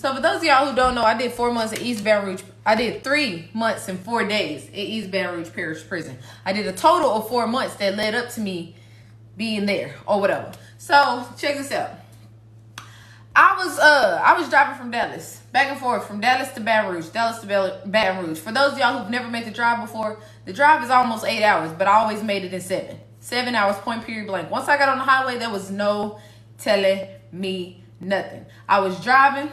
So for those of y'all who don't know, I did 4 months at East Baton Rouge. I did 3 months and 4 days at East Baton Rouge Parish Prison. I did a total of 4 months that led up to me being there or whatever. So check this out. I was driving from Dallas, back and forth from Dallas to Baton Rouge, Dallas to Baton Rouge. For those of y'all who've never made the drive before, the drive is almost 8 hours, but I always made it in 7. 7 hours, point period blank. Once I got on the highway, there was no telling me nothing. I was driving,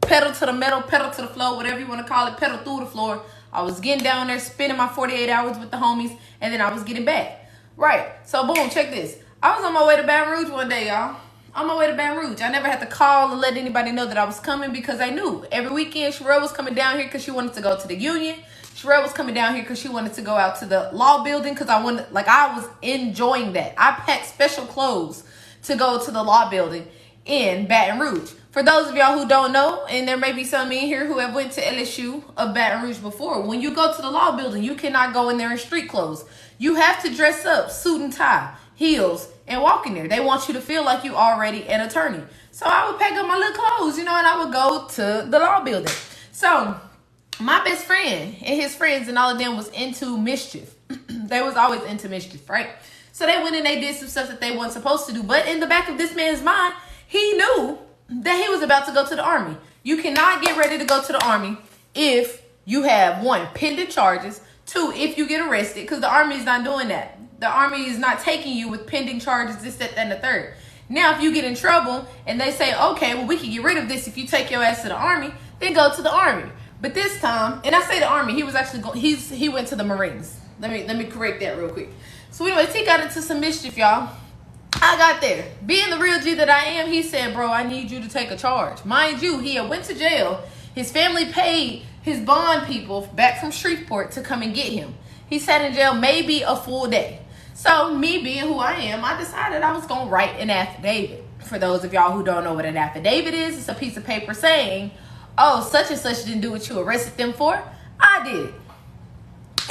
pedal to the metal, pedal to the floor, whatever you want to call it, pedal through the floor. I was getting down there, spending my 48 hours with the homies, and then I was getting back. Right. So boom, check this. I was on my way to Baton Rouge one day, y'all. On my way to Baton Rouge. I never had to call and let anybody know that I was coming because I knew. Every weekend, Sherelle was coming down here because she wanted to go to the Union. Sherelle was coming down here because she wanted to go out to the law building because I was enjoying that. I packed special clothes to go to the law building in Baton Rouge. For those of y'all who don't know, and there may be some in here who have went to LSU of Baton Rouge before, when you go to the law building, you cannot go in there in street clothes. You have to dress up, suit and tie, heels, and walk in there. They want you to feel like you already an attorney. So I would pack up my little clothes, and I would go to the law building. So my best friend and his friends and all of them was into mischief. They was always into mischief, right? So they went and they did some stuff that they weren't supposed to do. But in the back of this man's mind, he knew that he was about to go to the Army. You cannot get ready to go to the Army if you have, 1, pending charges, 2, if you get arrested, because the Army is not doing that. The Army is not taking you with pending charges, this, that, and the third. Now, if you get in trouble and they say, okay, well, we can get rid of this if you take your ass to the Army, then go to the Army. But this time, and I say the Army, he was actually he went to the Marines. Let me correct that real quick. So anyways, he got into some mischief, y'all. I got there. Being the real G that I am, he said, bro, I need you to take a charge. Mind you, he had went to jail. His family paid his bond people back from Shreveport to come and get him. He sat in jail maybe a full day. So me being who I am, I decided I was going to write an affidavit. For those of y'all who don't know what an affidavit is, it's a piece of paper saying, oh, such and such didn't do what you arrested them for. I did.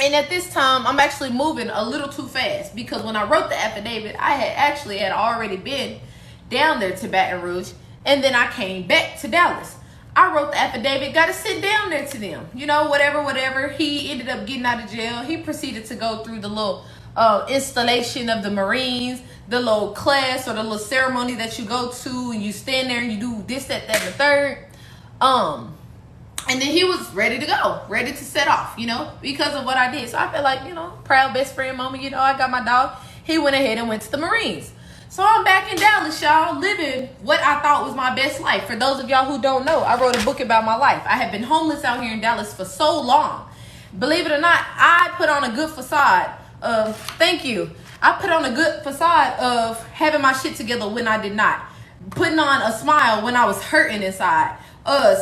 And at this time, I'm actually moving a little too fast because when I wrote the affidavit, I had already been down there to Baton Rouge, and then I came back to Dallas. I wrote the affidavit, got to sit down there to them. Whatever. He ended up getting out of jail. He proceeded to go through the little installation of the Marines, the little class or the little ceremony that you go to, and you stand there and you do this, that, and the third. And then he was ready to go, ready to set off, because of what I did. So I felt like, proud best friend moment, I got my dog. He went ahead and went to the Marines. So I'm back in Dallas, y'all, living what I thought was my best life. For those of y'all who don't know, I wrote a book about my life. I have been homeless out here in Dallas for so long. Believe it or not, I put on a good facade of, thank you. I put on a good facade of having my shit together when I did not. Putting on a smile when I was hurting inside.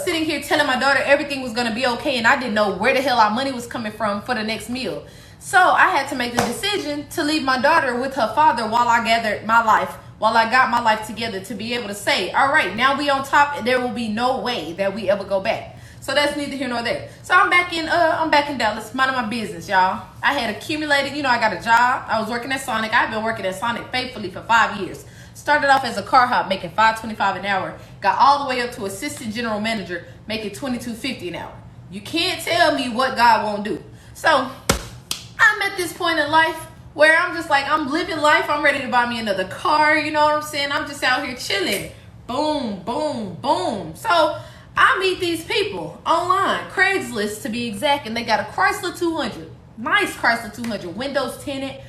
Sitting here telling my daughter everything was going to be okay, and I didn't know where the hell our money was coming from for the next meal. So I had to make the decision to leave my daughter with her father while I got my life together to be able to say, all right, now we on top, and there will be no way that we ever go back. So that's neither here nor there. So I'm back in Dallas, minding my business, y'all. I had accumulated, I got a job. I was working at Sonic. I've been working at Sonic faithfully for 5 years. Started off as a car hop making $5.25 an hour. Got all the way up to assistant general manager making $22.50 an hour. You can't tell me what God won't do. So I'm at this point in life where I'm just like, I'm living life. I'm ready to buy me another car. You know what I'm saying? I'm just out here chilling. Boom, boom, boom. So I meet these people online, Craigslist to be exact, and they got a Chrysler 200. Nice Chrysler 200. Windows tinted,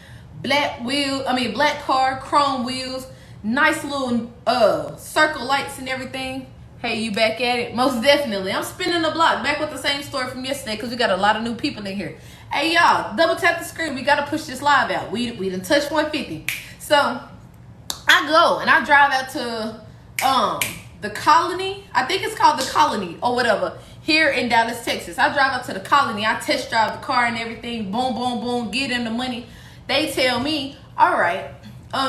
black car, chrome wheels. Nice little circle lights and everything. Hey, you back at it? Most definitely. I'm spinning the block. Back with the same story from yesterday because we got a lot of new people in here. Hey, y'all, double tap the screen. We got to push this live out. We done touched 150. So I go and I drive out to the Colony. I think it's called the Colony or whatever here in Dallas, Texas. I drive out to the Colony. I test drive the car and everything. Boom, boom, boom. Get them the money. They tell me, all right,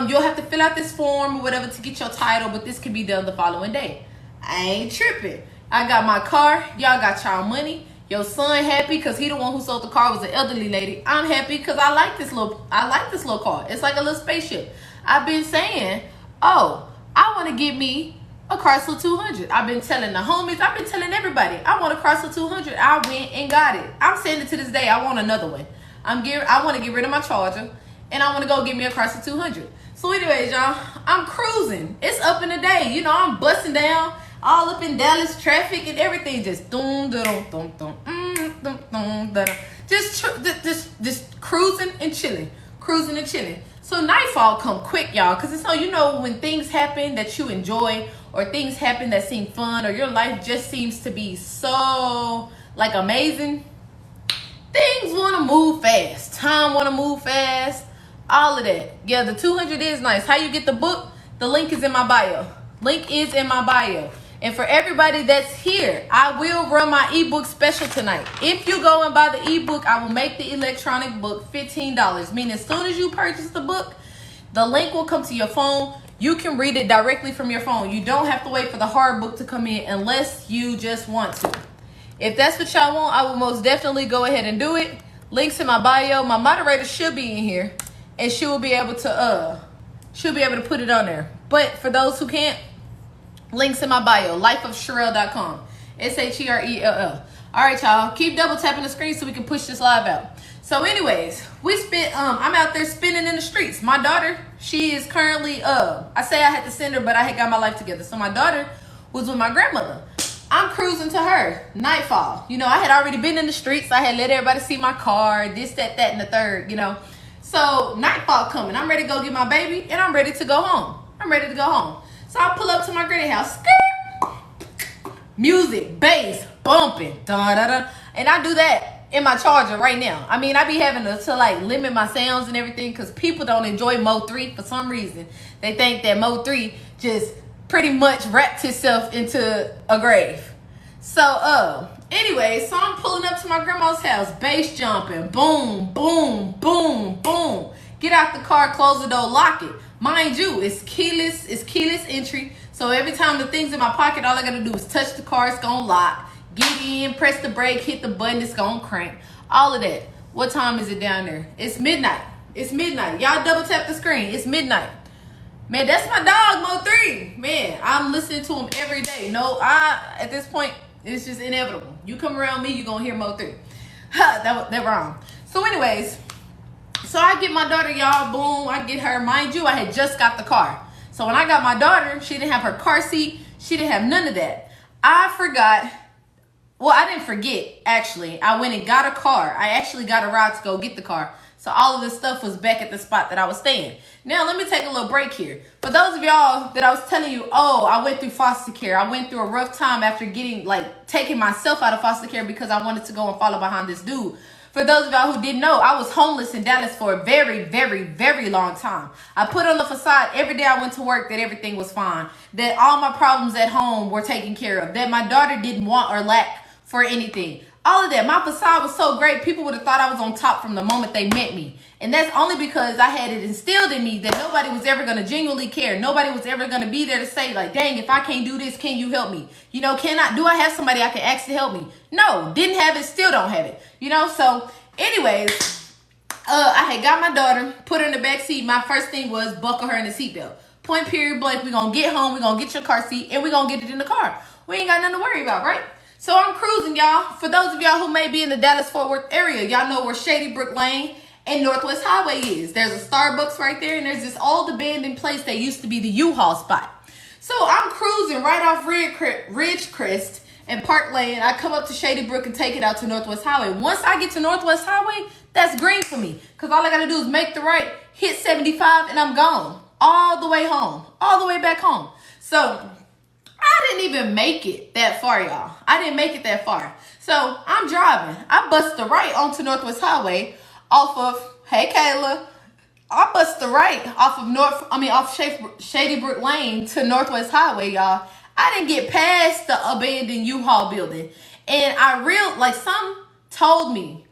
you'll have to fill out this form or whatever to get your title, but this can be done the following day. I ain't tripping. I got my car. Y'all got y'all money. Your son happy because he the one who sold the car was an elderly lady. I'm happy because I like this little car. It's like a little spaceship. I've been saying, oh, I want to get me a Chrysler 200. I've been telling the homies, I've been telling everybody, I want a Chrysler 200. I went and got it. I'm saying it to this day, I want another one. I want to get rid of my Charger, and I want to go get me a Chrysler 200. So anyways, y'all, I'm cruising. It's up in the day. You know, I'm busting down all up in Dallas traffic and everything. Just just cruising and chilling. Cruising and chilling. So nightfall come quick, y'all, because it's so, you know, when things happen that you enjoy, or things happen that seem fun, or your life just seems to be so like amazing, things want to move fast. Time want to move fast. All of that. Yeah, the 200 is nice. How you get the book? The link is in my bio. Link is in my bio. And for everybody that's here, I will run my ebook special tonight. If you go and buy the ebook, I will make the electronic book $15. Meaning as soon as you purchase the book, the link will come to your phone. You can read it directly from your phone. You don't have to wait for the hard book to come in unless you just want to. If that's what y'all want, I will most definitely go ahead and do it. Links in my bio. My moderator should be in here, and she will be able to put it on there. But for those who can't, links in my bio, lifeofsherelle.com. SHERELL. All right, y'all. Keep double tapping the screen so we can push this live out. So anyways, I'm out there spinning in the streets. My daughter, she is currently, I say I had to send her, but I had got my life together. So my daughter was with my grandmother. I'm cruising to her. Nightfall. You know, I had already been in the streets. I had let everybody see my car, this, that, and the third, you know. So nightfall coming. I'm ready to go get my baby, and I'm ready to go home. So I pull up to my granny house. Music, bass, bumping, da-da-da. And I do that in my Charger right now. I mean, I be having to like limit my sounds and everything because people don't enjoy Mo 3 for some reason. They think that Mo 3 just pretty much wrapped himself into a grave. So, anyway, so I'm pulling up to my grandma's house, bass jumping, boom, boom, boom, boom. Get out the car, close the door, lock it. Mind you, it's keyless entry. So every time the thing's in my pocket, all I gotta do is touch the car, it's gonna lock. Get in, press the brake, hit the button, it's gonna crank. All of that. What time is it down there? It's midnight. Y'all double tap the screen. It's midnight. Man, that's my dog, Mo 3. Man, I'm listening to him every day. At this point, it's just inevitable. You come around me, you're gonna hear Mo 3. That wrong. So anyways, so I get my daughter, y'all, boom, I get her. Mind you, I had just got the car. So when I got my daughter, she didn't have her car seat. She didn't have none of that. I forgot. Well, I didn't forget, actually. I went and got a car. I actually got a ride to go get the car. So all of this stuff was back at the spot that I was staying. Now, let me take a little break here. For those of y'all that I was telling you, I went through foster care. I went through a rough time after taking myself out of foster care because I wanted to go and follow behind this dude. For those of y'all who didn't know, I was homeless in Dallas for a very, very, very long time. I put on the facade every day I went to work that everything was fine, that all my problems at home were taken care of, that my daughter didn't want or lack for anything. All of that. My facade was so great, people would have thought I was on top from the moment they met me. And that's only because I had it instilled in me that nobody was ever going to genuinely care. Nobody was ever going to be there to say, like, dang, if I can't do this, can you help me? You know, do I have somebody I can ask to help me? No, didn't have it, still don't have it. You know, so anyways, I had got my daughter, put her in the back seat. My first thing was buckle her in the seatbelt. Point, period, blank. We're going to get home. We're going to get your car seat, and we're going to get it in the car. We ain't got nothing to worry about, right? So I'm cruising, y'all. For those of y'all who may be in the Dallas-Fort Worth area, y'all know where Shady Brook Lane and Northwest Highway is. There's a Starbucks right there, and there's this old abandoned place that used to be the U-Haul spot. So I'm cruising right off Ridgecrest and Park Lane. I come up to Shady Brook and take it out to Northwest Highway. Once I get to Northwest Highway, that's green for me because all I got to do is make the right, hit 75, and I'm gone. All the way home. All the way back home. So I didn't even make it that far, y'all. I didn't make it that far. So I'm driving. I bust the right onto Northwest Highway off of, hey Kayla, I bust the right off Shady Brook Lane to Northwest Highway, y'all. I didn't get past the abandoned U-Haul building. And some told me,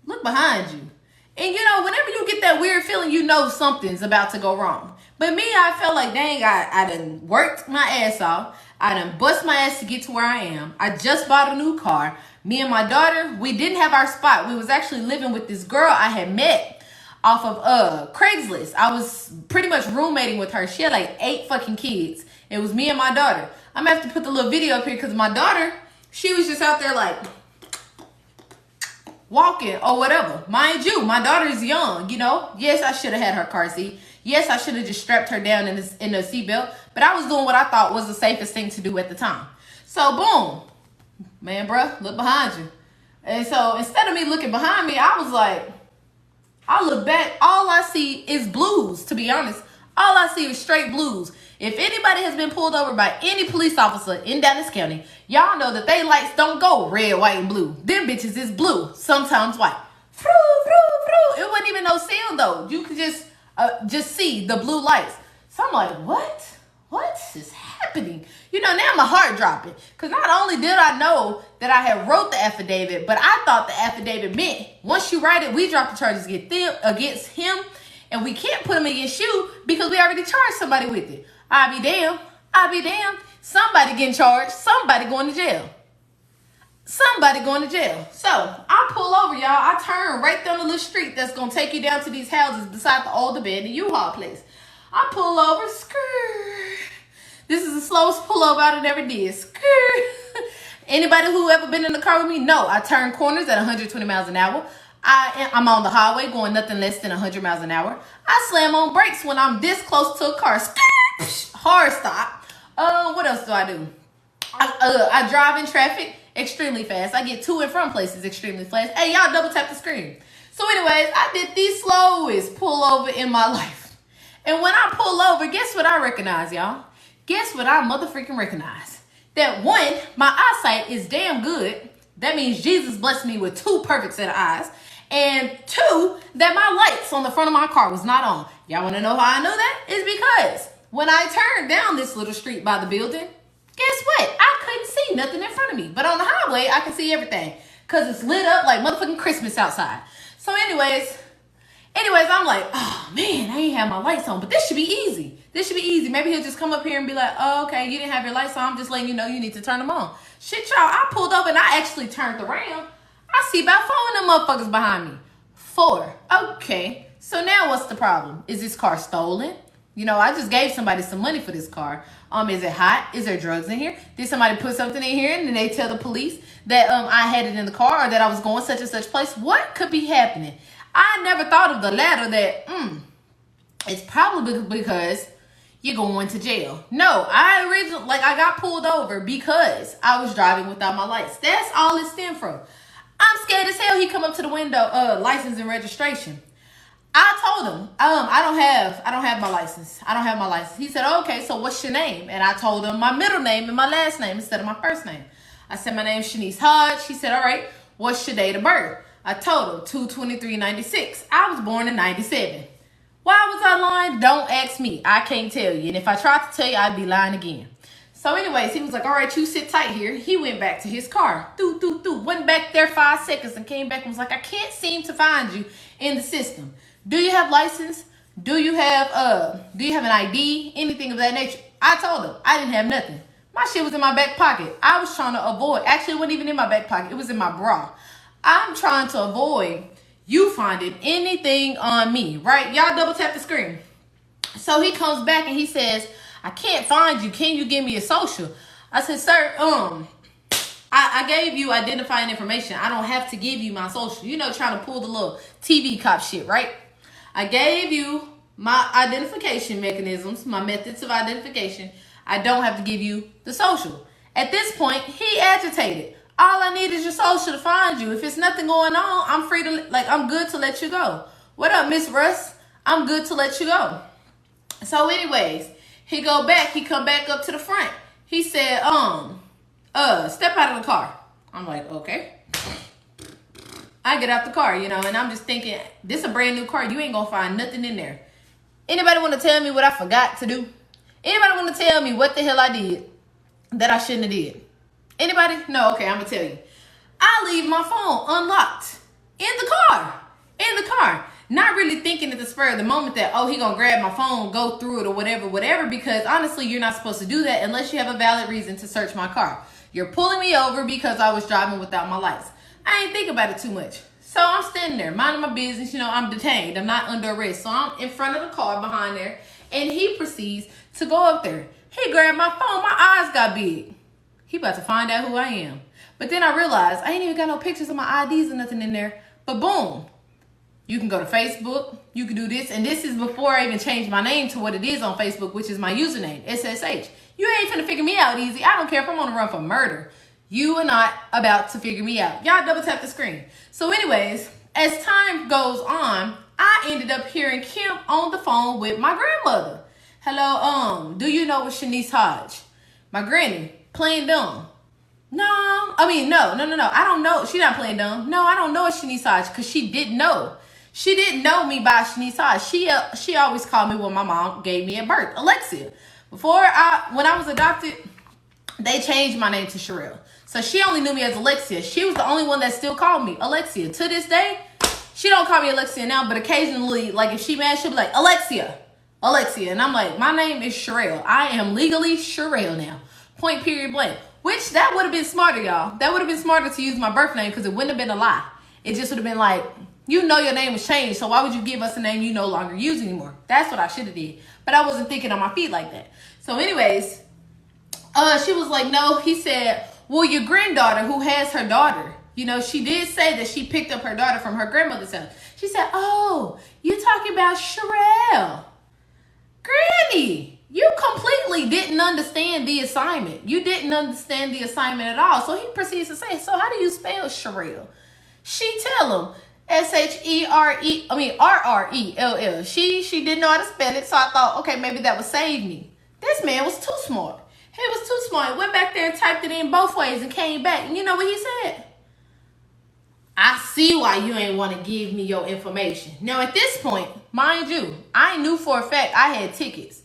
look behind you. And you know, whenever you get that weird feeling, you know something's about to go wrong. But me, I felt like, dang, I done worked my ass off. I done bust my ass to get to where I am. I just bought a new car. Me and my daughter, we didn't have our spot. We was actually living with this girl I had met off of Craigslist. I was pretty much roommating with her. She had like 8 fucking kids. It was me and my daughter. I'm gonna have to put the little video up here because my daughter, she was just out there like walking or whatever. Mind you, my daughter is young, you know. Yes, I should have had her car seat. Yes, I should have just strapped her down in the seatbelt. But I was doing what I thought was the safest thing to do at the time. So boom, man, bruh, look behind you. And so instead of me looking behind me, I was like, I look back, all I see is blues, to be honest. All I see is straight blues. If anybody has been pulled over by any police officer in Dallas County, y'all know that they lights don't go red, white, and blue. Them bitches is blue, sometimes white. It wasn't even no sound though. You could just see the blue lights. So I'm like, what? What is happening? You know, now my heart dropping. Because not only did I know that I had wrote the affidavit, but I thought the affidavit meant once you write it, we drop the charges against him, and we can't put them against you because we already charged somebody with it. I'll be damned. I'll be damned. Somebody getting charged. Somebody going to jail. Somebody going to jail. So I pull over, y'all. I turn right down the little street that's going to take you down to these houses beside the old abandoned U-Haul place. I pull over. This is the slowest pull over I ever did. Anybody who ever been in the car with me? No, I turn corners at 120 miles an hour. I'm on the highway going nothing less than 100 miles an hour. I slam on brakes when I'm this close to a car. Hard stop. What else do I do? I drive in traffic extremely fast. I get to and from places extremely fast. Hey, y'all double tap the screen. So anyways, I did the slowest pull over in my life. And when I pull over, guess what I recognize, y'all? Guess what I motherfucking recognize? That one, my eyesight is damn good. That means Jesus blessed me with 2 perfect set of eyes. And 2, that my lights on the front of my car was not on. Y'all want to know how I know that? It's because when I turned down this little street by the building, guess what? I couldn't see nothing in front of me. But on the highway, I can see everything. Because it's lit up like motherfucking Christmas outside. So anyways, I'm like, oh man, I ain't have my lights on. But this should be easy. This should be easy. Maybe he'll just come up here and be like, oh, okay, you didn't have your lights on. I'm just letting you know you need to turn them on. Shit, y'all, I pulled up and I actually turned around. I see about 4 of them motherfuckers behind me. 4. Okay. So now what's the problem? Is this car stolen? You know, I just gave somebody some money for this car. Is it hot? Is there drugs in here? Did somebody put something in here and then they tell the police that I had it in the car or that I was going such and such place? What could be happening? I never thought of the latter, that it's probably because you're going to jail. No, I got pulled over because I was driving without my lights. That's all it stemmed from. I'm scared as hell. He come up to the window, license and registration. I told him, I don't have my license. I don't have my license. He said, oh, okay, so what's your name? And I told him my middle name and my last name instead of my first name. I said, my name's Shanice Hodge. He said, all right, what's your date of birth? I told him 2/23/96. I was born in 97. Why was I lying? Don't ask me. I can't tell you. And if I tried to tell you, I'd be lying again. So anyways, he was like, all right, you sit tight here. He went back to his car. Went back there 5 seconds and came back and was like, I can't seem to find you in the system. Do you have license? Do you have an ID? Anything of that nature? I told him I didn't have nothing. My shit was in my back pocket. I was trying to avoid, actually it wasn't even in my back pocket. It was in my bra. I'm trying to avoid you finding anything on me, right? Y'all double tap the screen. So he comes back and he says, I can't find you. Can you give me a social? I said, sir, I gave you identifying information. I don't have to give you my social. You know, trying to pull the little TV cop shit, right? I gave you my identification mechanisms, my methods of identification. I don't have to give you the social. At this point, he agitated. All I need is your social to find you. If it's nothing going on, I'm good to let you go. What up, Miss Russ? I'm good to let you go. So anyways, he come back up to the front. He said, step out of the car. I'm like, okay. I get out the car, you know, and I'm just thinking, this a brand new car. You ain't gonna find nothing in there. Anybody want to tell me what I forgot to do? Anybody want to tell me what the hell I did that I shouldn't have did? Anybody? No, okay, I'm gonna tell you. I leave my phone unlocked in the car. Not really thinking at the spur of the moment that, oh, he gonna grab my phone, go through it or whatever, because honestly, you're not supposed to do that unless you have a valid reason to search my car. You're pulling me over because I was driving without my lights. I ain't think about it too much. So I'm standing there, minding my business, you know, I'm detained. I'm not under arrest. So I'm in front of the car behind there, and he proceeds to go up there. He grabbed my phone. My eyes got big. He about to find out who I am. But then I realized I ain't even got no pictures of my IDs or nothing in there. But boom. You can go to Facebook. You can do this. And this is before I even changed my name to what it is on Facebook, which is my username, SSH. You ain't finna figure me out easy. I don't care if I'm on the run for murder. You are not about to figure me out. Y'all double tap the screen. So anyways, as time goes on, I ended up hearing Kim on the phone with my grandmother. Hello, do you know what Shanice Hodge? My granny, playing dumb. No. I don't know. She not playing dumb. No, I don't know a Shanice Hodge because she didn't know. She didn't know me by Shanice Hodge. She always called me when my mom gave me at birth, Alexia. When I was adopted, they changed my name to Sherelle. So she only knew me as Alexia. She was the only one that still called me Alexia. To this day, she don't call me Alexia now, but occasionally, like if she mad, she'll be like, Alexia. And I'm like, my name is Sherelle. I am legally Sherelle now. Point, period, blank. Which, that would have been smarter, y'all. That would have been smarter to use my birth name because it wouldn't have been a lie. It just would have been like, you know your name was changed, so why would you give us a name you no longer use anymore? That's what I should have did. But I wasn't thinking on my feet like that. So anyways, she was like, no. He said, well, your granddaughter who has her daughter, you know, she did say that she picked up her daughter from her grandmother's house. She said, oh, you talking about Sherelle. Granny, you completely didn't understand the assignment. You didn't understand the assignment at all. So he proceeds to say, so how do you spell Sherelle? She tell him, RRELL. She didn't know how to spell it, so I thought, okay, maybe that would save me. This man was too smart. He was too smart. Went back there and typed it in both ways and came back. And you know what he said? I see why you ain't want to give me your information. Now, at this point, mind you, I knew for a fact I had tickets.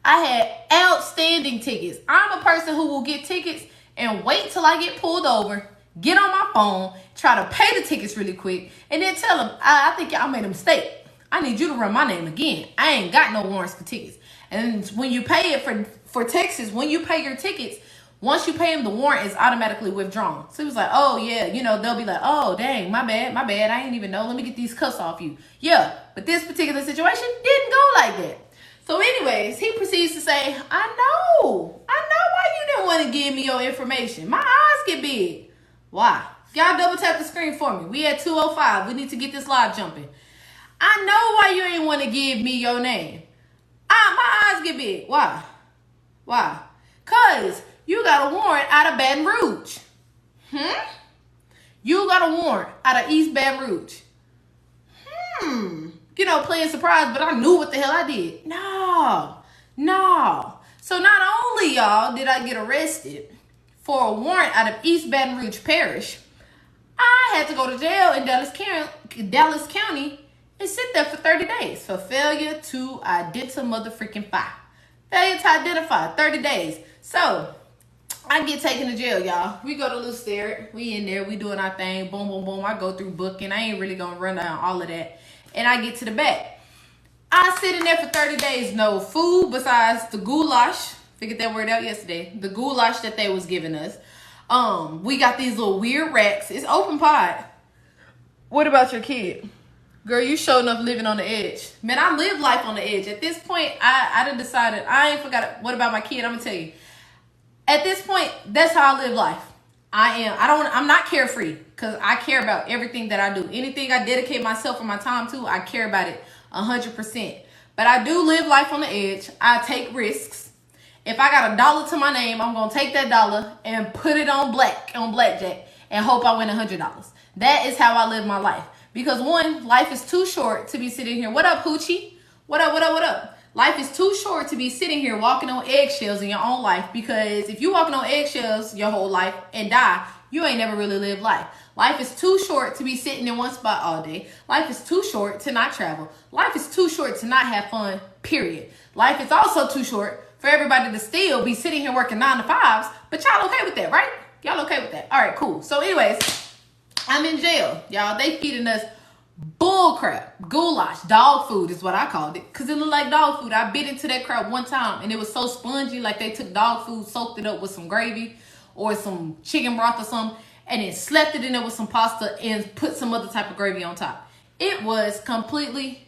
I had outstanding tickets. I'm a person who will get tickets and wait till I get pulled over, get on my phone, try to pay the tickets really quick, and then tell them, I think y'all made a mistake. I need you to run my name again. I ain't got no warrants for tickets. And when you pay it for Texas, when you pay your tickets, once you pay them, the warrant is automatically withdrawn. So he was like, oh, yeah, you know, they'll be like, oh, dang, my bad. I ain't even know. Let me get these cuffs off you. Yeah, but this particular situation didn't go like that. So anyways, he proceeds to say, I know why you didn't want to give me your information. My eyes get big. Why? Y'all double tap the screen for me. We at 2:05. We need to get this live jumping. I know why you ain't want to give me your name. My eyes get big. Why? Because you got a warrant out of Baton Rouge. You got a warrant out of East Baton Rouge. You know, playing surprise, but I knew what the hell I did. No. So not only, y'all, did I get arrested for a warrant out of East Baton Rouge Parish, I had to go to jail in Dallas County and sit there for 30 days for failure to identify. Failure to identify, 30 days. So I get taken to jail, y'all. We go to Louisiana. We in there. We doing our thing. Boom, boom, boom. I go through booking. I ain't really going to run down all of that. And I get to the back. I sit in there for 30 days. No food besides the goulash. Figured that word out yesterday. The goulash that they was giving us. We got these little weird racks. It's open pod. What about your kid? Girl, you sure enough living on the edge. Man, I live life on the edge. At this point, I done decided. I ain't forgot. What about my kid? I'm going to tell you. At this point, that's how I live life. I'm not carefree because I care about everything that I do. Anything I dedicate myself and my time to, I care about it 100%. But I do live life on the edge. I take risks. If I got $1 to my name, I'm going to take that dollar and put it on blackjack and hope I win $100. That is how I live my life. Because one, life is too short to be sitting here. What up, Hoochie? What up? Life is too short to be sitting here walking on eggshells in your own life, because if you walking on eggshells your whole life and die, you ain't never really lived life. Life is too short to be sitting in one spot all day. Life is too short to not travel. Life is too short to not have fun, period. Life is also too short for everybody to still be sitting here working 9 to 5s, but y'all okay with that, right? Y'all okay with that? All right, cool. So anyways, I'm in jail, y'all. They feeding us bull crap, goulash, dog food is what I called it, because it looked like dog food. I bit into that crap one time and it was so spongy, like they took dog food, soaked it up with some gravy or some chicken broth or something, and then slept it in there with some pasta and put some other type of gravy on top. It was completely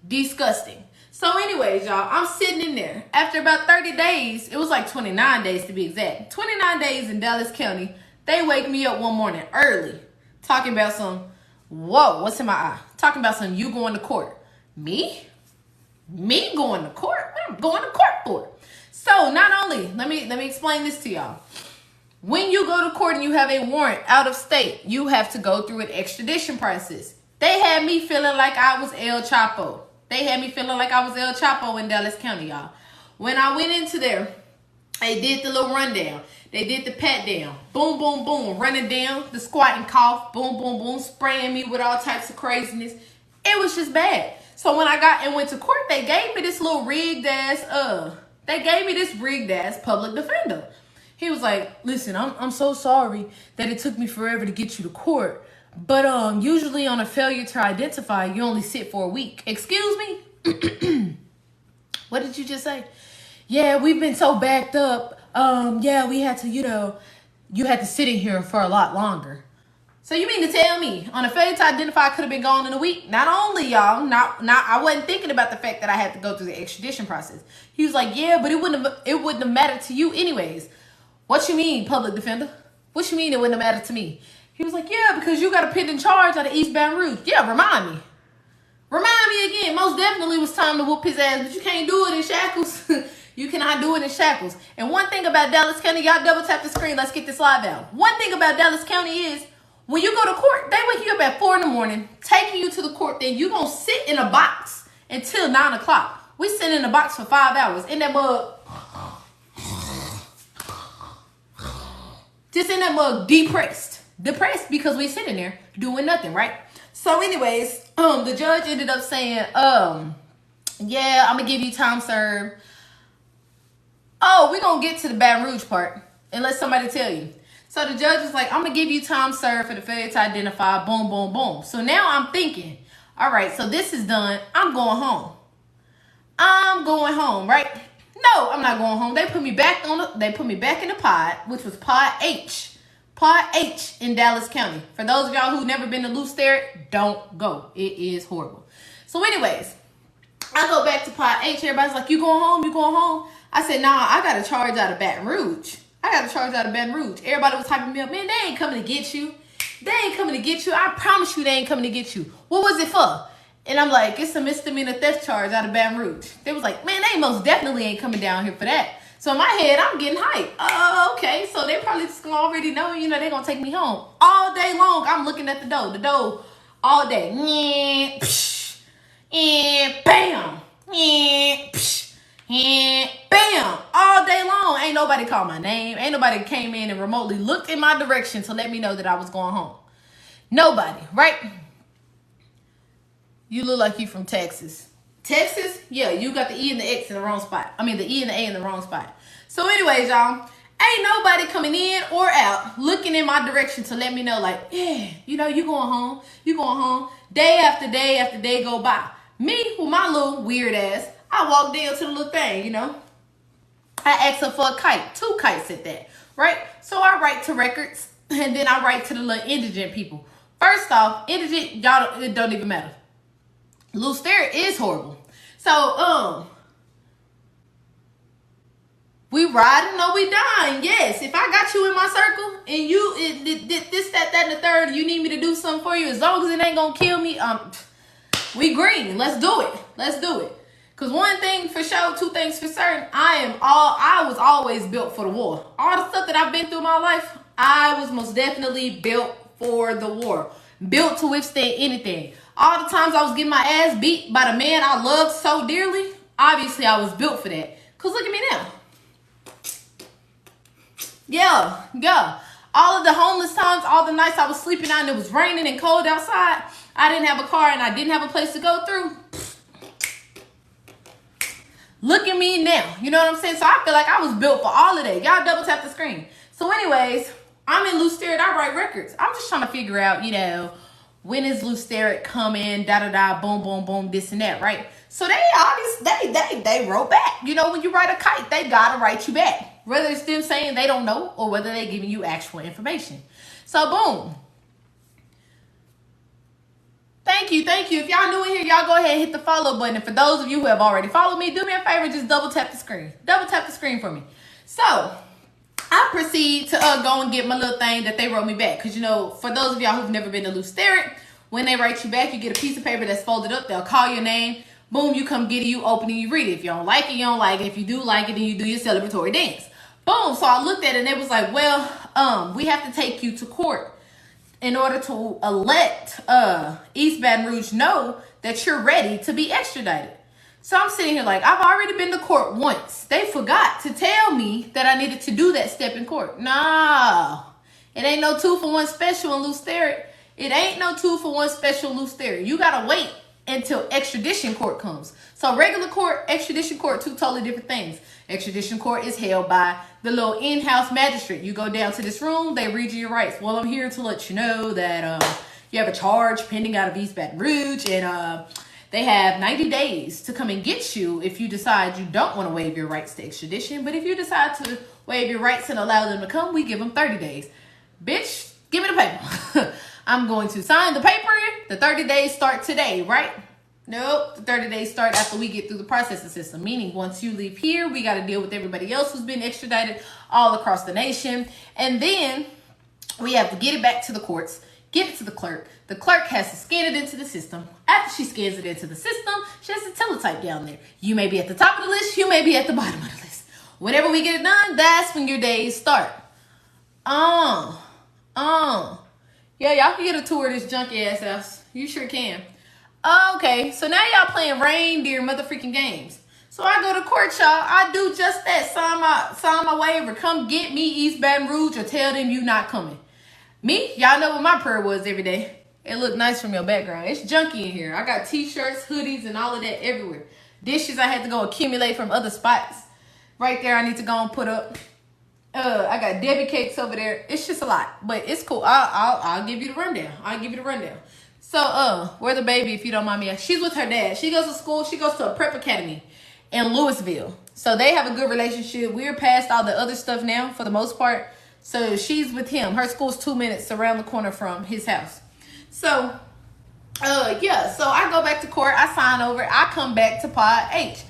disgusting. So anyways, y'all, I'm sitting in there. After about 30 days, it was like 29 days to be exact. 29 days in Dallas County, they wake me up one morning early, talking about some, whoa, what's in my eye? Talking about some, you going to court. Me? Me going to court? What am I going to court for? So not only, let me explain this to y'all. When you go to court and you have a warrant out of state, you have to go through an extradition process. They had me feeling like I was El Chapo. They had me feeling like I was El Chapo in Dallas County, y'all. When I went into there, they did the little rundown. They did the pat down. Boom, boom, boom. Running down, the squat and cough. Boom, boom, boom. Spraying me with all types of craziness. It was just bad. So when I got and went to court, they gave me this little rigged ass, public defender. He was like, listen, I'm so sorry that it took me forever to get you to court. But usually on a failure to identify, you only sit for a week. Excuse me? What did you just say? Yeah, we've been so backed up. Yeah, we had to, you had to sit in here for a lot longer. So you mean to tell me on a failure to identify, I could have been gone in a week? Not only, y'all, I wasn't thinking about the fact that I had to go through the extradition process. He was like, yeah, but it wouldn't have mattered to you anyways. What you mean, public defender? What you mean it wouldn't have mattered to me? He was like, yeah, because you got a pending charge out of East Baton Rouge. Yeah, remind me. Remind me again. Most definitely was time to whoop his ass, but you can't do it in shackles. You cannot do it in shackles. And one thing about Dallas County, y'all double tap the screen. Let's get this live out. One thing about Dallas County is when you go to court, they wake you up at 4 in the morning, taking you to the court. Then you going to sit in a box until 9 o'clock. We sit in a box for 5 hours. In that mug. Just in that mug, depressed because we sitting there doing nothing, right? So anyways, the judge ended up saying, yeah, I'm gonna give you time served. Oh, we're gonna get to the Baton Rouge part and let somebody tell you. So the judge was like, I'm gonna give you time served for the failure to identify, boom, boom, boom. So now I'm thinking, all right, so this is done. I'm going home. I'm going home, right? No, I'm not going home. They put me back in the pod, which was pod H. Pod H in Dallas County. For those of y'all who've never been to Louisiana, don't go. It is horrible. So anyways, I go back to pod H. Everybody's like, you going home? You going home? I said, nah, I got a charge out of Baton Rouge. Everybody was typing me up. Man, they ain't coming to get you. I promise you they ain't coming to get you. What was it for? And I'm like, it's a misdemeanor theft charge out of Baton Rouge. They was like, man, they most definitely ain't coming down here for that. So in my head, I'm getting hyped. Oh, okay. So they probably just already know, they're going to take me home. All day long, I'm looking at the door all day. And bam. And bam. All day long. Ain't nobody called my name. Ain't nobody came in and remotely looked in my direction to let me know that I was going home. Nobody, right? You look like you from Texas. Texas? Yeah, you got the E and the X in the wrong spot. I mean, the E and the A in the wrong spot. So anyways, y'all, ain't nobody coming in or out looking in my direction to let me know, like, yeah, you going home. You going home. Day after day after day go by. Me, with my little weird ass, I walk down to the little thing, I asked her for a kite. 2 kites at that, right? So I write to records, and then I write to the little indigent people. First off, indigent, y'all, it don't even matter. Louisiana is horrible. So, we riding or we dying. Yes, if I got you in my circle and you this, that, and the third, you need me to do something for you, as long as it ain't gonna kill me, we green. Let's do it. Cause one thing for sure, 2 things for certain, I was always built for the war. All the stuff that I've been through in my life, I was most definitely built for the war. Built to withstand anything. All the times I was getting my ass beat by the man I loved so dearly, obviously I was built for that. Cause look at me now. Yeah. All of the homeless times, all the nights I was sleeping out and it was raining and cold outside, I didn't have a car and I didn't have a place to go through. Look at me now. You know what I'm saying? So I feel like I was built for all of that. Y'all double tap the screen. So anyways, I'm in Louisiana. I write records. I'm just trying to figure out, when is Louisiana coming, boom, boom, boom, this and that, right? So they wrote back. When you write a kite, they gotta write you back. Whether it's them saying they don't know or whether they're giving you actual information. So boom. Thank you. If y'all new in here, y'all go ahead and hit the follow button. And for those of you who have already followed me, do me a favor, just double tap the screen. Double tap the screen for me. So, I proceed to go and get my little thing that they wrote me back. Because, you know, for those of y'all who've never been to Louisiana, when they write you back, you get a piece of paper that's folded up. They'll call your name. Boom, you come get it, you open it, you read it. If you don't like it, you don't like it. If you do like it, then you do your celebratory dance. Boom. So I looked at it and it was like, well, we have to take you to court in order to let East Baton Rouge know that you're ready to be extradited. So I'm sitting here like, I've already been to court once. They forgot to tell me that I needed to do that step in court. No, it ain't no 2-for-1 special in Louisiana. It ain't no 2-for-1 special in Louisiana. You gotta wait until extradition court comes. So regular court, extradition court, two totally different things. Extradition court is held by the little in-house magistrate. You go down to this room, they read you your rights. Well, I'm here to let you know that you have a charge pending out of East Baton Rouge, and they have 90 days to come and get you if you decide you don't want to waive your rights to extradition. But if you decide to waive your rights and allow them to come, we give them 30 days. Bitch, give me the paper. I'm going to sign the paper. The 30 days start today, right? Nope. The 30 days start after we get through the processing system. Meaning once you leave here, we got to deal with everybody else who's been extradited all across the nation. And then we have to get it back to the courts, give it to the clerk. The clerk has to scan it into the system. After she scans it into the system, she has to teletype down there. You may be at the top of the list. You may be at the bottom of the list. Whenever we get it done, that's when your days start. Yeah, y'all can get a tour of this junky ass house. You sure can. Okay, so now y'all playing reindeer motherfucking games. So I go to court, y'all. I do just that. Sign my waiver. Come get me, East Baton Rouge, or tell them you not coming. Me? Y'all know what my prayer was every day. It looked nice from your background. It's junky in here. I got t-shirts, hoodies, and all of that everywhere. Dishes I had to go accumulate from other spots. Right there, I need to go and put up. I got Debbie cakes over there. It's just a lot, but it's cool. I'll give you the rundown. So, where's the baby, if you don't mind me asking? She's with her dad. She goes to school. She goes to a prep academy in Louisville. So they have a good relationship. We're past all the other stuff now for the most part. So she's with him. Her school's 2 minutes around the corner from his house. So, yeah. So I go back to court. I sign over. I come back to Pod H.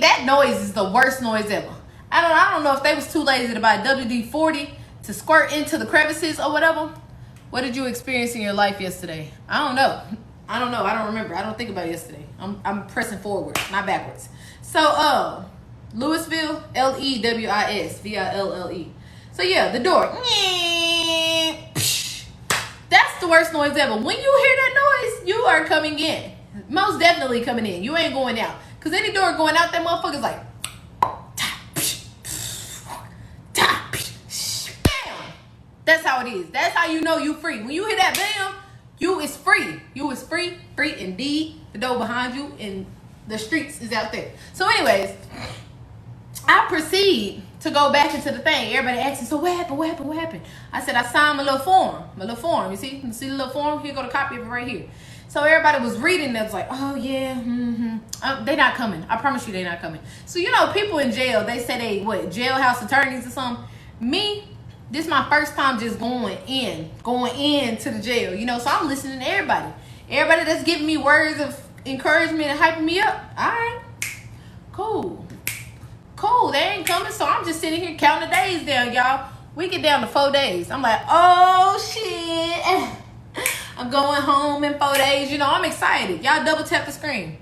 That noise is the worst noise ever. I don't know if they was too lazy to buy WD-40 to squirt into the crevices or whatever. What did you experience in your life yesterday? I don't know. I don't remember. I don't think about yesterday. I'm pressing forward, not backwards. So, Louisville, Lewisville. So yeah, the door. That's the worst noise ever. When you hear that noise, you are coming in. Most definitely coming in. You ain't going out. Because any door going out, that motherfucker's like, that's how it is. That's how you know you free. When you hear that bam, you is free. You is free indeed. The door behind you and the streets is out there. So anyways, I proceed to go back into the thing. Everybody asking, so what happened? I said, I signed my little form. You see the little form? Here go the copy of it right here. So everybody was reading that was like, oh yeah, they not coming. I promise you they not coming. So you know, people in jail, they say they jailhouse attorneys or something. Me, this is my first time just going into the jail, you know, so I'm listening to everybody that's giving me words of encouragement and hyping me up. All right, cool, they ain't coming, so I'm just sitting here counting the days down, y'all. We get down to 4 days. I'm like, oh shit, I'm going home in 4 days. You know, I'm excited. Y'all double tap the screen.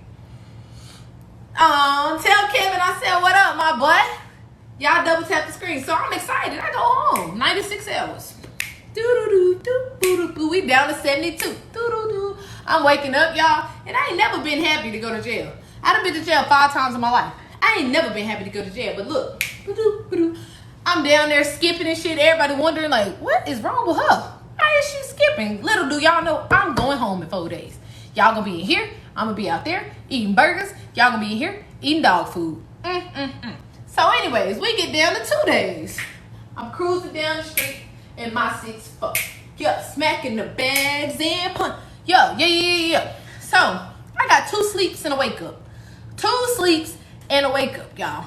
Tell Kevin I said what up, my boy. Y'all double tap the screen. So I'm excited. I go home. 96 hours. We down to 72. I'm waking up, y'all. And I ain't never been happy to go to jail. I done been to jail 5 times in my life. I ain't never been happy to go to jail. But look. I'm down there skipping and shit. Everybody wondering like, what is wrong with her? Why is she skipping? Little do y'all know, I'm going home in 4 days. Y'all gonna be in here. I'm gonna be out there eating burgers. Y'all gonna be in here eating dog food. So anyways, we get down to 2 days. I'm cruising down the street in my 6'4". Yeah, smacking the bags and punch. Yeah. So I got 2 sleeps and a wake up. 2 sleeps and a wake up, y'all.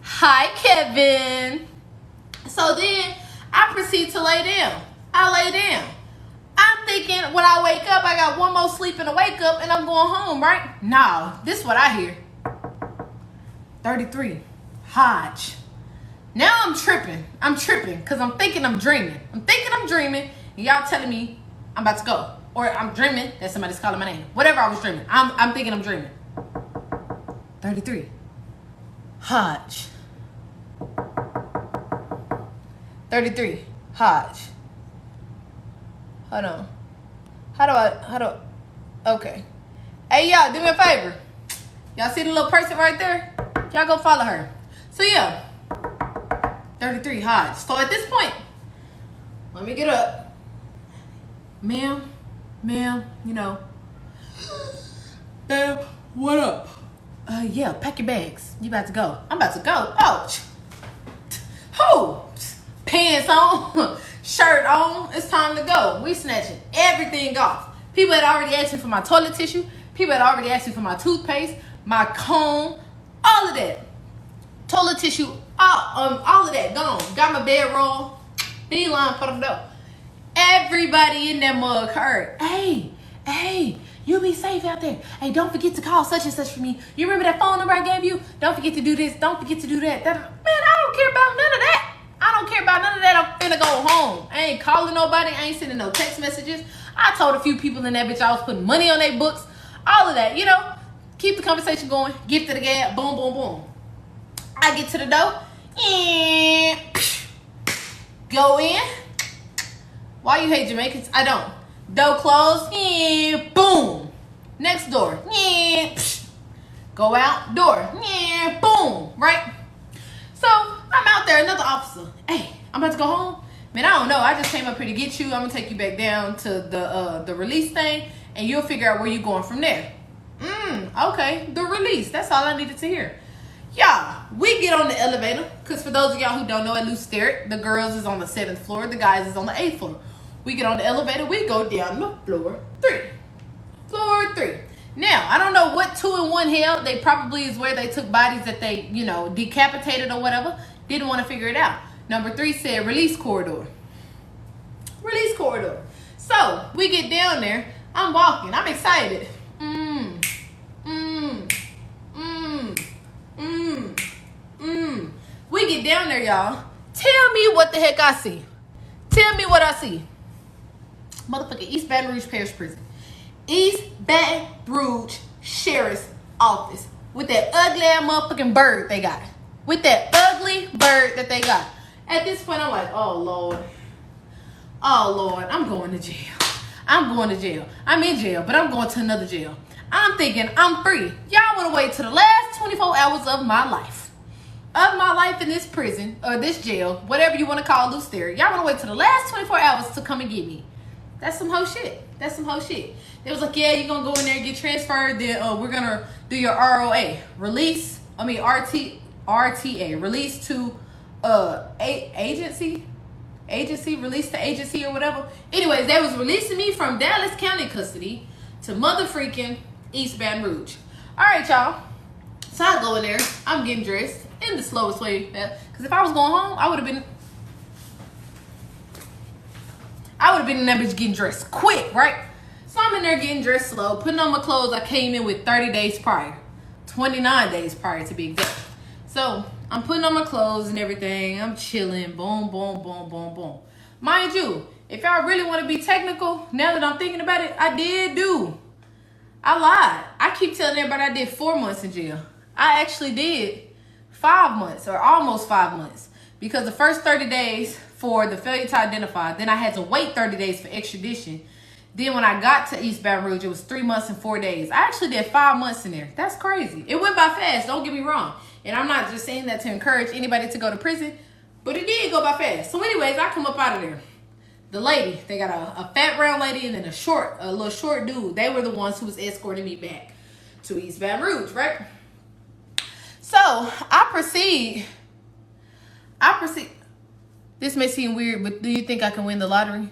Hi, Kevin. So then I proceed to lay down. I lay down. I'm thinking when I wake up, I got one more sleep and a wake up and I'm going home, right? No, this is what I hear. 33, Hodge. Now I'm tripping because I'm thinking I'm dreaming. And y'all telling me I'm about to go. Or I'm dreaming that somebody's calling my name. Whatever I was dreaming. I'm thinking I'm dreaming. 33, Hodge. 33, Hodge. Hold on. How do okay. Hey, y'all, do me a favor. Y'all see the little person right there? Y'all go follow her. So, yeah. 33, Hodge. So, at this point, let me get up. Ma'am, you know. Ma'am, what up? Yeah, pack your bags. You about to go. I'm about to go. Oh, pants on, shirt on. It's time to go. We snatching everything off. People had already asked me for my toilet tissue. People had already asked me for my toothpaste, my comb, all of that. Toilet tissue, all of that gone. Got my bedroll. Beeline for the door. Everybody in that mug heard. Hey, you be safe out there. Hey, don't forget to call such and such for me. You remember that phone number I gave you? Don't forget to do this. Don't forget to do that. Man, I don't care about none of that. I'm finna go home. I ain't calling nobody. I ain't sending no text messages. I told a few people in that bitch I was putting money on their books. All of that, you know. Keep the conversation going. Gift to the gab. Boom, boom, boom. I get to the door. And go in. Why you hate Jamaicans? I don't. Door closed. And boom. Next door. And go out. Door. And boom. Right? So, I'm out there. Another officer. Hey, I'm about to go home. Man, I don't know. I just came up here to get you. I'm going to take you back down to the release thing. And you'll figure out where you're going from there. Okay. The release. That's all I needed to hear. Y'all, we get on the elevator. Because for those of y'all who don't know, at Louisiana, the girls is on the 7th floor. The guys is on the 8th floor. We get on the elevator. We go down to floor 3. Floor 3. Now, I don't know what 2 and 1 held. They probably is where they took bodies that they, you know, decapitated or whatever. Didn't want to figure it out. Number 3 said release corridor. Release corridor. So, we get down there. I'm walking. I'm excited. We get down there, y'all. Tell me what the heck I see. Tell me what I see. Motherfucking East Baton Rouge Parish Prison. East Baton Rouge Sheriff's Office. With that ugly ass motherfucking bird they got. With that ugly bird that they got. At this point, I'm like, oh, Lord, I'm going to jail. I'm in jail, but I'm going to another jail. I'm thinking I'm free. Y'all want to wait till the last 24 hours of my life. In this prison, or this jail, whatever you want to call loose there. Y'all want to wait till the last 24 hours to come and get me. That's some hoe shit. They was like, yeah, you're going to go in there and get transferred. Then we're going to do your ROA. RTA. Release to agency, release to agency or whatever. Anyways, they was releasing me from Dallas County custody to mother freaking East Baton Rouge. All right, y'all. So I go in there. I'm getting dressed in the slowest way. Because if I was going home, I would have been in that bitch getting dressed quick, right? So I'm in there getting dressed slow, putting on my clothes I came in with 30 days prior. 29 days prior to be exact. So I'm putting on my clothes and everything. I'm chilling. Boom, boom, boom, boom, boom. Mind you, if y'all really want to be technical, now that I'm thinking about it, I lied. I keep telling everybody I did 4 months in jail. I actually did 5 months or almost 5 months. Because the first 30 days for the failure to identify, then I had to wait 30 days for extradition. Then when I got to East Baton Rouge, it was 3 months and 4 days. I actually did 5 months in there. That's crazy. It went by fast. Don't get me wrong. And I'm not just saying that to encourage anybody to go to prison, but it did go by fast. So anyways, I come up out of there. The lady, they got a fat round lady and then a little short dude. They were the ones who was escorting me back to East Baton Rouge, right? So I proceed. This may seem weird, but do you think I can win the lottery?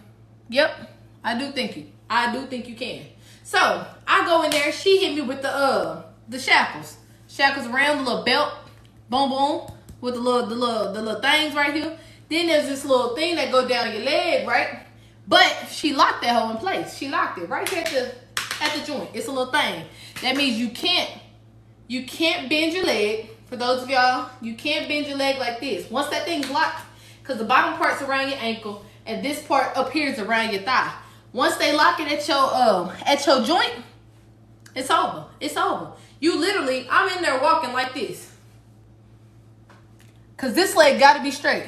Yep, I do think you can. So I go in there. She hit me with the shackles around the little belt, boom boom, with the little things right here. Then there's this little thing that go down your leg, right? But she locked that hoe in place. She locked it right here at the joint. It's a little thing. That means you can't bend your leg. For those of y'all, you can't bend your leg like this. Once that thing's locked, because the bottom part's around your ankle and this part up here is around your thigh. Once they lock it at your joint, it's over. It's over. You literally, I'm in there walking like this. Because this leg got to be straight.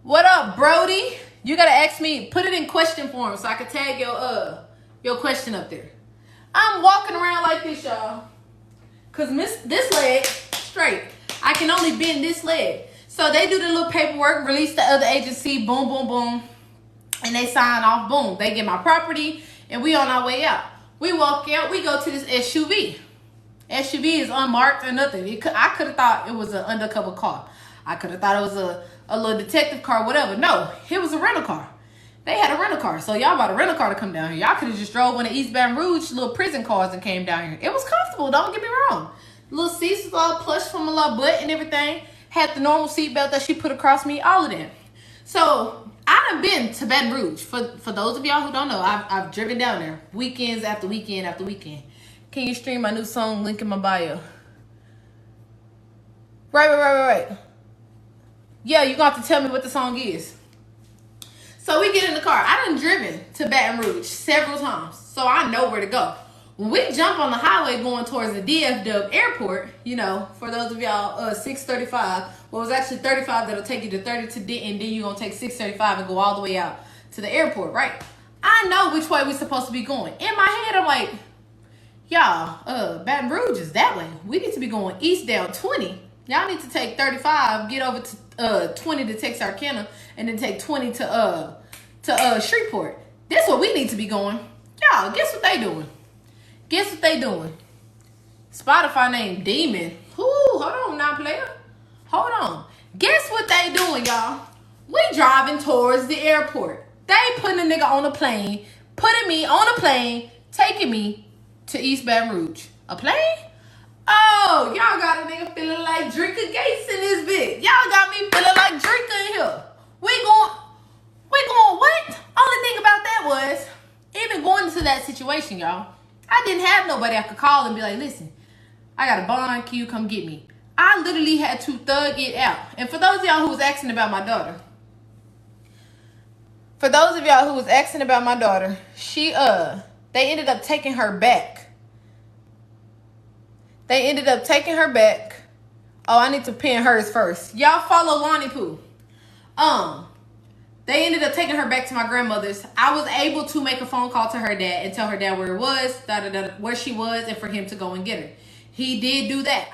What up, Brody? You got to ask me, put it in question form so I can tag your question up there. I'm walking around like this, y'all. Because this leg, straight. I can only bend this leg. So they do the little paperwork, release the other agency, boom, boom, boom. And they sign off, boom. They get my property, and we on our way out. We walk out, we go to this SUV. SUV is unmarked or nothing. I could have thought it was an undercover car. I could have thought it was a little detective car, whatever. No, it was a rental car. They had a rental car. So y'all bought a rental car to come down here. Y'all could have just drove one of East Baton Rouge little prison cars and came down here. It was comfortable, don't get me wrong. Little seats was all plush from a little butt and everything. Had the normal seatbelt that she put across me, all of that. So I done been to Baton Rouge. For those of y'all who don't know, I've driven down there weekends after weekend after weekend. Can you stream my new song? Link in my bio. Right. Yeah, you're going to have to tell me what the song is. So we get in the car. I done driven to Baton Rouge several times, so I know where to go. When we jump on the highway going towards the DFW airport, you know, for those of y'all, 635, well, it was actually 35 that'll take you to 30 to Denton, then you're going to take 635 and go all the way out to the airport, right? I know which way we're supposed to be going. In my head, I'm like, y'all, Baton Rouge is that way. We need to be going east down 20. Y'all need to take 35, get over to 20 to Texarkana, and then take 20 to Shreveport. That's what we need to be going. Y'all, guess what they doing? Guess what they doing? Spotify named Demon. Ooh, hold on now, player. Hold on. Guess what they doing, y'all? We driving towards the airport. They putting a nigga on a plane, putting me on a plane, taking me to East Baton Rouge. A plane? Oh, y'all got a nigga feeling like Drinker Gates in this bitch. Y'all got me feeling like Drinker in here. We going what? Only thing about that was, even going into that situation, y'all, I didn't have nobody I could call and be like, listen, I got a bond, can you come get me? I literally had to thug it out. And for those of y'all who was asking about my daughter, she, they ended up taking her back. Oh, I need to pin hers first. Y'all follow Lonnie Pooh. They ended up taking her back to my grandmother's. I was able to make a phone call to her dad and tell her dad where it was, where she was, and for him to go and get her. He did do that.